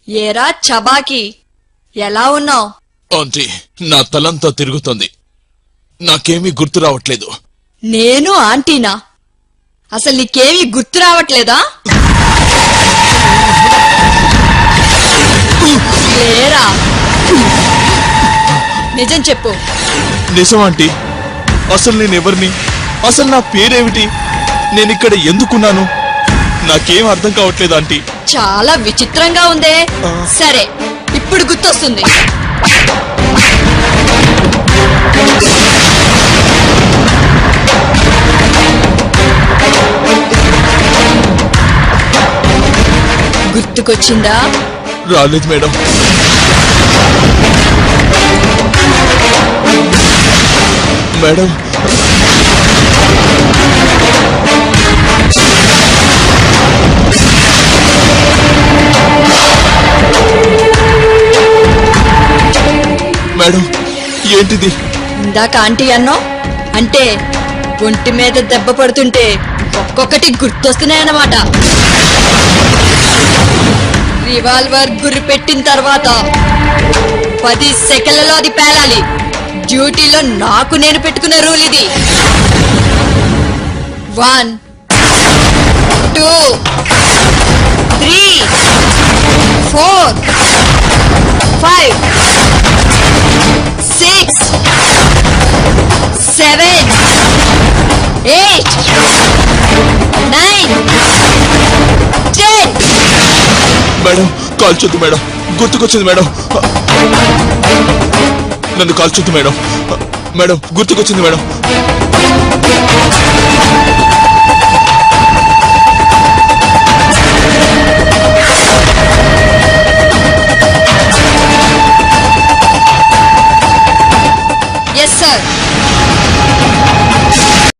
ఏరా చబాకి, ఎలా ఉన్నావు? ఆంటీ, నా తలంతా తిరుగుతుంది. నాకేమీ గుర్తు రావట్లేదు. నేను ఆంటీనా? అసలు నీకేమీ గుర్తు రావట్లేదా? లేరా, నిజం చెప్పు. నిజం ఆంటీ. అసలు నేనెవరిని? అసలు నా పేరేమిటి? నేనిక్కడ ఎందుకున్నాను? నాకేం అర్థం కావట్లేదు ఆంటీ. చాలా విచిత్రంగా ఉందే. సరే, ఇప్పుడు గుర్తొస్తుంది. గుర్తుకొచ్చిందా? రాలేదు మేడం. మేడం, మేడం, ఏంటిది? ఇందాక ఆంటీ అన్నో అంటే ఒంటి మీద దెబ్బ పడుతుంటే ఒక్కొక్కటి గుర్తొస్తున్నాయన్నమాట. రివాల్వర్ గురి పెట్టిన తర్వాత 10 సెకండ్లలో అది పేలాలి. డ్యూటీలో నాకు నేను పెట్టుకున్న రూల్ ఇది. 1 2 3 4 5 6 7 8 9 10. మేడం, కాల్చొద్దు మేడం. గుర్తుకొచ్చింది మేడం. నన్ను కాల్చొద్దు మేడం. మేడం, గుర్తుకొచ్చింది మేడం. Yes sir.